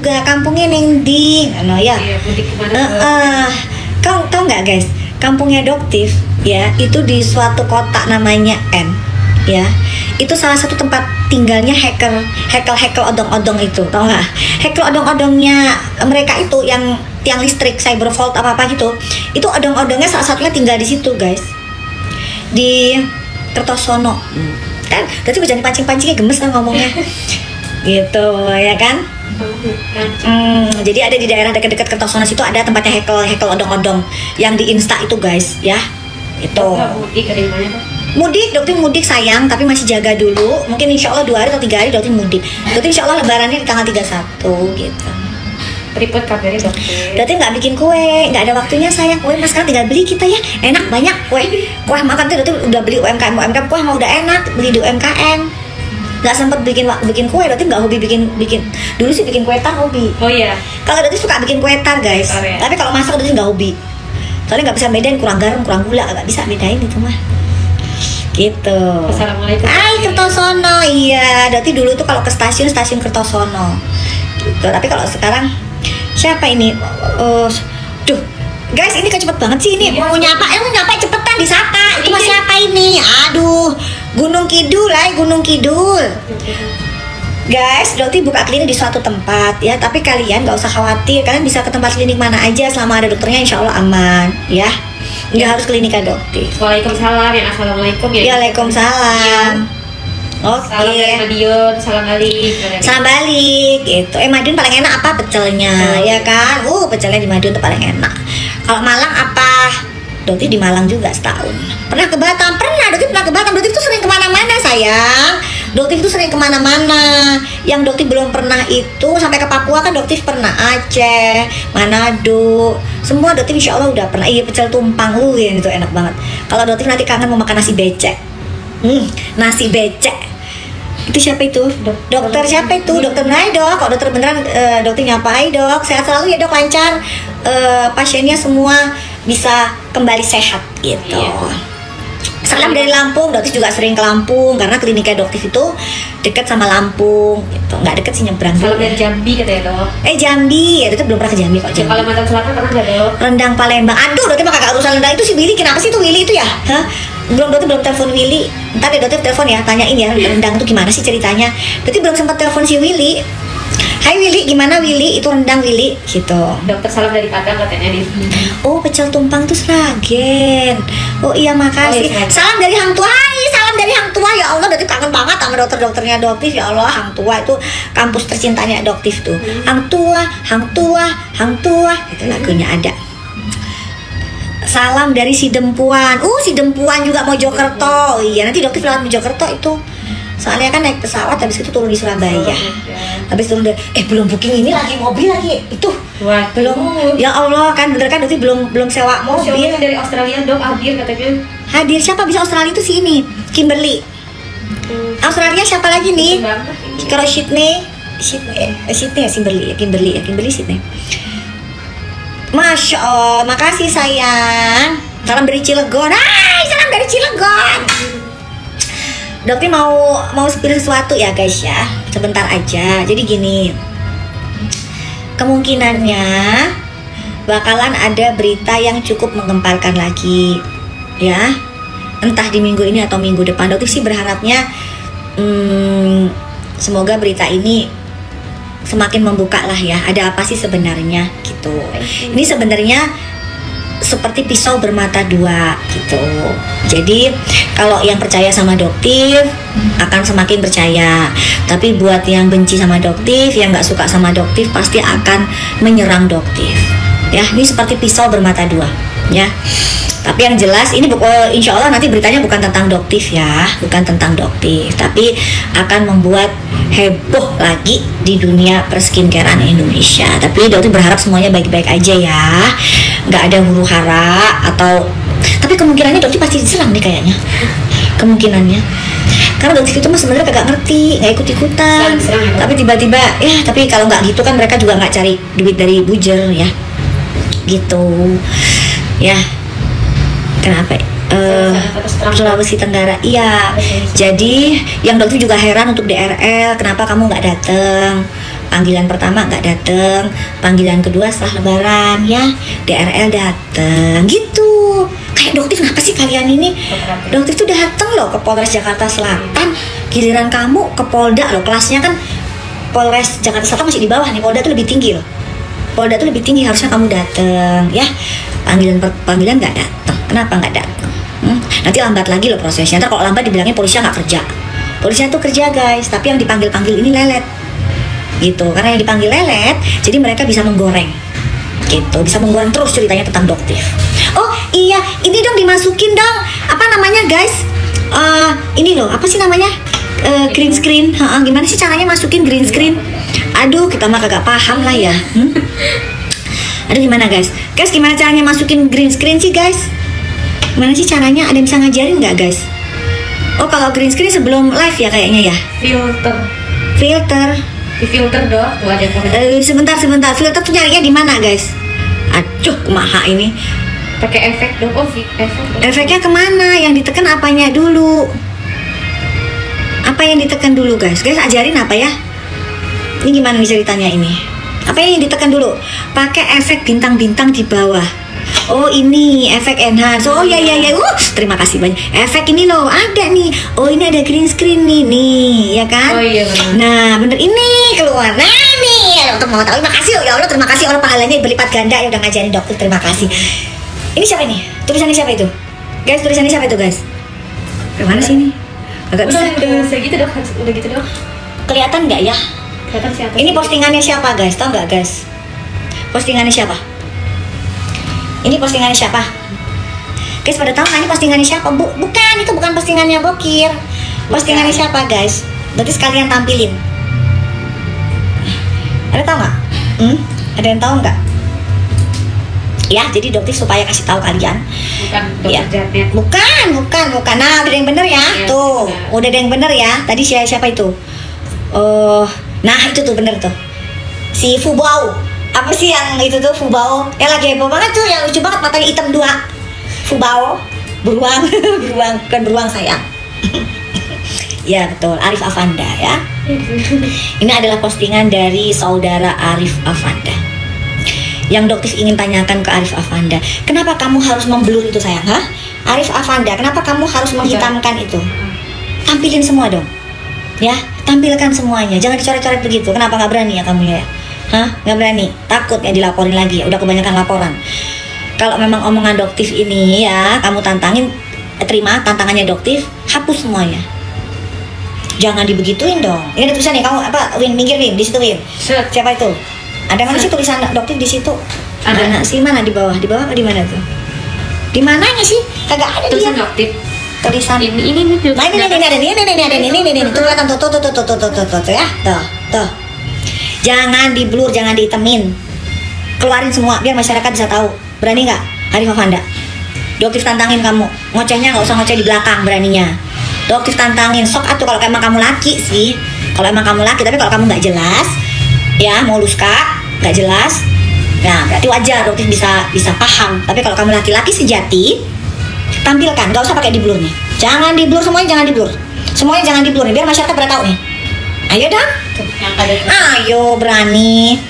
juga kampungnya Ningding, no ya. Iya, mudik kemana? Kau tahu nggak guys, kampungnya Doktif ya itu di suatu kota namanya N ya. Itu salah satu tempat tinggalnya hacker odong-odong itu, tau nggak? Hacker odong-odongnya mereka itu yang tiang listrik, cyber vault apa gitu. Itu odong-odongnya salah satunya tinggal di situ guys, di Kertosono. Kan, berarti gue jangan pancing-pancingnya gemes kan ngomongnya, gitu ya kan? Jadi ada di daerah dekat-dekat Kertosono situ ada tempatnya hacker odong-odong yang di Insta itu guys ya. Itu. Mudik dari mana tuh? Mudik, Dokter mudik sayang, tapi masih jaga dulu. Mungkin insya Allah 2 hari atau 3 hari Dokter mudik. Dokter insya Allah lebarannya di tanggal 31 gitu. Tripod kabarnya Dokter. Dokter nggak bikin kue, nggak ada waktunya sayang. Kue mas sekarang tinggal beli kita ya, enak banyak kue. Kue makan tuh Dokter udah beli UMKM kue mau udah enak beli di UMKM. Nggak sempet bikin kue, Dokter nggak hobi bikin. Dulu sih bikin kue tar hobi. Oh iya. Kalau Dokter suka bikin kue tar guys, ya. tapi kalau masak Dokter nggak hobi. Soalnya nggak bisa bedain kurang garam, kurang gula, nggak bisa bedain itu mah. Gitu. Assalamualaikum. Hai Kertosono, iya. Berarti dulu tuh kalau ke stasiun Kertosono. Gitu. Tapi kalau sekarang siapa ini? Duh, guys ini cepet banget sih ini. Mau nyapa, cepetan disapa. Itu mas siapa ini? Aduh, Gunung Kidul, Gunung Kidul. Guys, Dokter buka klinik di suatu tempat ya, tapi kalian nggak usah khawatir. Kalian bisa ke tempat klinik mana aja selama ada dokternya, insya Allah aman ya. Nggak harus klinika Dokter. Waalaikumsalam ya, assalamualaikum ya. Waalaikumsalam. Oke. Salam dari Madiun, salam balik. Salam balik gitu. Madiun paling enak apa pecelnya ya kan? Pecelnya di Madiun tuh paling enak. Kalau Malang apa? Dokter di Malang juga setahun. Pernah ke Batam? Pernah. Dokter pernah ke Batam. Dokter itu sering kemana-mana sayang. Dokter itu sering kemana-mana. Yang Dokter belum pernah itu sampai ke Papua kan Dokter pernah, Aceh, Manado, semua Dokter insya Allah udah pernah. Iya pecel tumpang, yang itu enak banget. Kalau Dokter nanti kangen mau makan nasi becek, nasi becek. Itu siapa itu? Dokter siapa itu? Dokter beneran dok. Kalau dokter beneran, Dokter nyapai dok. Sehat selalu ya dok, lancar. Pasiennya semua bisa kembali sehat gitu. Salam dari Lampung. Dokter juga sering ke Lampung karena kliniknya Dokter itu dekat sama Lampung gitu. Nggak dekat sih, nyebrang. Salam dari Jambi katanya dok. Jambi ya, Dokter belum pernah ke Jambi kok. Jambi. Kalimantan Selatan pernah nggak dok? Rendang Palembang. Aduh Dokter mah kagak urusan rendang itu si Willy. Kenapa sih tuh Willy itu ya? Dokter belum telepon Willy. Ntar deh Dokter telepon ya, tanyain ya rendang itu gimana sih ceritanya. Dokter belum sempat telepon si Willy. Hai Willy, gimana Willy? Itu rendang Willy gitu. Dokter salam dari Padang katanya di. Pecel tumpang tuh Sragen. Iya makasih. Salam dari Hang Tua. Hai, salam dari Hang Tua. Ya Allah, Dokter kangen banget sama dokternya Dokter. Ya Allah, Hang Tua itu kampus tercintanya Dokter tuh. Hang Tua, Hang Tua, Hang Tua. Itu lagunya ada. Salam dari si Dempuan. Si Dempuan juga Mojokerto. Iya, nanti Dokter lewat Mojokerto itu. Soalnya kan naik pesawat habis itu turun di Surabaya. Habis turun belum booking ini lagi mobil lagi. Itu. Wah, belum. Ya Allah, kan bener kan Dokter belum sewa mobil. Dari Australia dok hadir katanya. Hadir siapa bisa Australia itu sih ini? Kimberly. Australia siapa lagi nih? Kalau Sydney ya Kimberly Sydney. Masya Allah, makasih sayang. Salam dari Cilegon. Hai, salam dari Cilegon. Dokter mau spill sesuatu ya guys ya, sebentar aja. Jadi gini, kemungkinannya bakalan ada berita yang cukup menggemparkan lagi ya, entah di minggu ini atau minggu depan. Dokter sih berharapnya semoga berita ini semakin membuka lah ya, ada apa sih sebenarnya gitu. Ini sebenarnya seperti pisau bermata dua gitu. Jadi kalau yang percaya sama Dokter akan semakin percaya, tapi buat yang benci sama Dokter, yang nggak suka sama Dokter pasti akan menyerang Dokter. Ya, ini seperti pisau bermata dua ya. Tapi yang jelas ini insya Allah nanti beritanya bukan tentang Dokter ya, bukan tentang Dokter, tapi akan membuat heboh lagi di dunia perskincarean Indonesia. Tapi Dokter berharap semuanya baik-baik aja ya, nggak ada huru hara atau. Tapi kemungkinannya Dokter pasti diserang nih kayaknya, kemungkinannya. Karena Dokter itu mah sebenarnya kagak ngerti, nggak ikut-ikutan. Tapi tiba-tiba ya, tapi kalau nggak gitu kan mereka juga nggak cari duit dari bujer ya, gitu ya. Kenapa? Sulawesi Tenggara. Iya. Jadi yang Dokter juga heran untuk DRL, kenapa kamu nggak datang? panggilan pertama nggak dateng, panggilan kedua setelah lebaran ya, DRL dateng gitu. Kayak dokter kenapa sih kalian ini? Dokter tuh dateng loh ke Polres Jakarta Selatan, giliran kamu ke Polda loh, kelasnya kan Polres Jakarta Selatan masih di bawah nih, Polda tuh lebih tinggi loh. Polda tuh lebih tinggi, harusnya kamu dateng ya. Panggilan nggak dateng, kenapa nggak dateng? Nanti lambat lagi loh prosesnya. Ntar kalau lambat dibilangnya polisi nggak kerja. Polisi tuh kerja guys, tapi yang dipanggil-panggil ini lelet gitu. Karena yang dipanggil lelet, jadi mereka bisa menggoreng gitu, bisa menggoreng terus ceritanya tentang dokter. Oh iya, ini dong dimasukin dong, apa namanya guys, ini loh, apa sih namanya, green screen. Gimana sih caranya masukin green screen? Aduh, kita mah kagak paham lah ya. Aduh, gimana guys, gimana caranya masukin green screen sih guys? Gimana sih caranya? Ada yang bisa ngajarin nggak guys? Oh, kalau green screen sebelum live ya kayaknya ya. Filter. Di filter dong, tuh ada sebentar. Filter tuh nyarinya di mana guys? Aduh, kumaha ini. pakai efek dong. Oh, efek dong. Efeknya kemana? Yang ditekan apanya dulu? Apa yang ditekan dulu guys? Guys ajarin apa ya? Ini gimana nih ceritanya ini? Apa yang ditekan dulu? Pakai efek bintang-bintang di bawah. Oh ini efek enhance. Oh ya. Terima kasih banyak. Efek ini loh ada nih. Oh ini ada green screen nih, ya kan? Oh iya benar. Nah bener ini keluar. Nah nih dokter mau tahu. Terima kasih ya Allah, terima kasih Allah, pahalanya berlipat ganda ya udah ngajarin dokter. Terima kasih. Ini siapa ini? Tulisannya siapa itu? Guys tulisannya siapa itu guys? Kemana sih ini? Agak bisa. Udah segitu dong, udah gitu dong. Kelihatan nggak ya? Kelihatan siapa? Ini postingannya siapa guys? Tahu nggak guys? Postingannya siapa? Ini postingannya siapa? Guys pada tahu nggak ini postingannya siapa? Bukan, itu bukan postingannya Bokir. Postingannya siapa guys? Berarti sekalian tampilin. Ada tahu nggak? Ada yang tahu nggak? Ya, jadi dokter supaya kasih tahu kalian. Bukan dokter Ya. Jatnet. Bukan. Nah, udah ada yang bener ya. Iya, Tuh, bener. udah ada yang bener ya. Tadi siapa itu? Nah itu tuh bener tuh. Si Fubao. Apa sih yang itu tuh Fubao? Yang lagi heboh banget tuh, yang lucu banget matanya hitam 2. Fubao, beruang, bukan beruang sayang. Ya betul, Arif Afanda ya. Ini adalah postingan dari saudara Arif Afanda. Yang dokter ingin tanyakan ke Arif Afanda, kenapa kamu harus memblur itu sayang? Arif Afanda, kenapa kamu harus menghitamkan itu? Tampilin semua dong. Ya, tampilkan semuanya. Jangan dicoret-coret begitu. Kenapa nggak berani ya kamu ya? Nggak berani? Takut ya dilaporin lagi ya? Udah kebanyakan laporan. Kalau memang omongan doktif ini ya, kamu tantangin, terima tantangannya doktif, hapus semuanya. Jangan dibegituin dong. Ini ada tulisan nih, kamu apa? Win, minggir Win, di situ Win. Set. Siapa itu? Ada mana sih tulisan doktif di situ? Ada. Mana sih, mana di bawah? Di bawah apa di mana tuh? Di mananya sih? Kagak ada Tulisan dia. dokter. Tulisan. Ini tuh. Nah ini ada nih, tuh kelihatan tuh ya, tuh. Jangan di blur, jangan ditemin. Keluarin semua biar masyarakat bisa tahu. Berani nggak, Arif Afanda? Doktif tantangin kamu. Ngocehnya nggak usah ngoceh di belakang, beraninya. Doktif tantangin, sok atuh kalau emang kamu laki sih. Kalau emang kamu laki, tapi kalau kamu nggak jelas, ya moluska, nggak jelas. Nah berarti wajar doktif bisa paham. Tapi kalau kamu laki-laki sejati, tampilkan, nggak usah pakai di blurnya. Jangan di blur semuanya, jangan di blur. Semuanya jangan di blur nih, biar masyarakat pada tahu nih. Ayo dong. Yang ada. Ayo berani.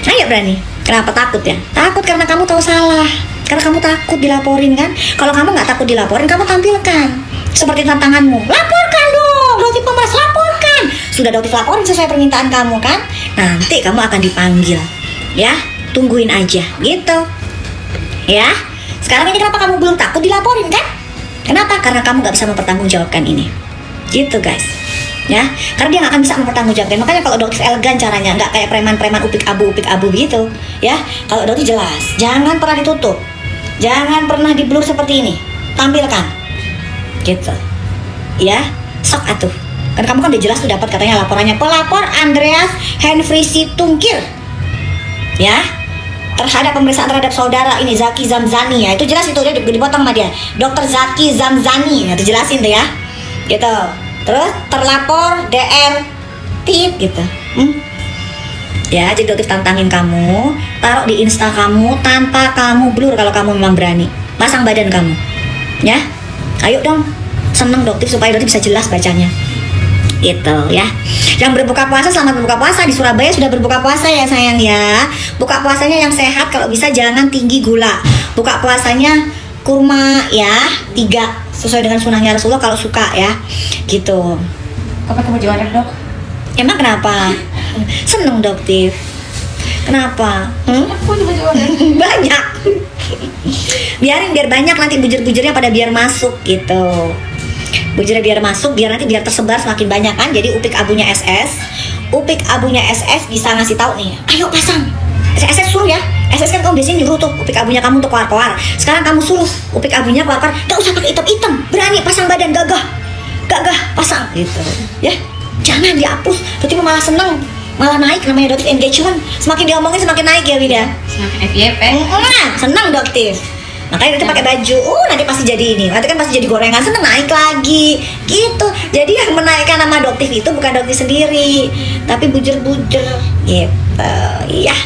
Ayo berani. Kenapa takut ya? Takut karena kamu tahu salah. Karena kamu takut dilaporin kan? Kalau kamu nggak takut dilaporin, kamu tampilkan. Seperti tantanganmu. Laporkan dong, dokter Pemas, laporkan. Sudah dokter laporin sesuai permintaan kamu kan? Nanti kamu akan dipanggil. Ya, tungguin aja gitu. Ya. Sekarang ini kenapa kamu belum takut dilaporin kan? Kenapa? Karena kamu nggak bisa mempertanggungjawabkan ini. Gitu guys. Ya, karena dia nggak akan bisa mempertanggungjawabkan. Makanya kalau dokter elegan caranya, nggak kayak preman-preman upik abu gitu. Ya, kalau dokter jelas, jangan pernah ditutup, jangan pernah di blur seperti ini, tampilkan, gitu. Ya, sok atuh. Kan kamu kan udah jelas tuh dapat katanya laporannya pelapor Andreas Henry Tungkir. Ya, terhadap pemeriksaan terhadap saudara ini Zaki Zamzani ya, itu jelas itu dia dipotong sama dia, Dokter Zaki Zamzani, itu jelasin tuh ya, gitu. Terus terlapor DR tip gitu. Ya, jadi dokter tantangin kamu, taruh di Insta kamu tanpa kamu blur kalau kamu memang berani. Pasang badan kamu. Ya. Ayo dong. Seneng dokter supaya dokter bisa jelas bacanya. Gitu ya. Yang berbuka puasa, selamat berbuka puasa. Di Surabaya sudah berbuka puasa ya sayang ya. Buka puasanya yang sehat, kalau bisa jangan tinggi gula. Buka puasanya kurma ya, 3 sesuai dengan sunnahnya Rasulullah kalau suka ya. Gitu. Kapan kamu juara, Dok? Emang kenapa? Seneng dok, Tif. Kenapa? Aku juga juara. Banyak. Biar banyak, nanti bujur-bujurnya pada biar masuk gitu. Bujurnya biar masuk, biar nanti biar tersebar semakin banyak kan. Jadi upik abunya SS bisa ngasih tahu nih, ayo pasang. SS suruh ya. SS kan kamu biasanya nyuruh tuh upik abunya kamu untuk keluar-keluar. Sekarang kamu suruh upik abunya keluar-keluar. Gak usah pakai hitam-hitam, berani pasang badan, gagah pasang gitu ya. Jangan dihapus, berarti malah seneng, malah naik namanya Doktif engagement. Semakin diomongin semakin naik ya Wida. Semakin FYP. Seneng Doktif. Makanya nanti pakai baju, nanti pasti jadi ini, nanti kan pasti jadi gorengan, seneng naik lagi, gitu. Jadi yang menaikkan nama Doktif itu bukan Doktif sendiri, tapi bujur-bujur, gitu. Iya.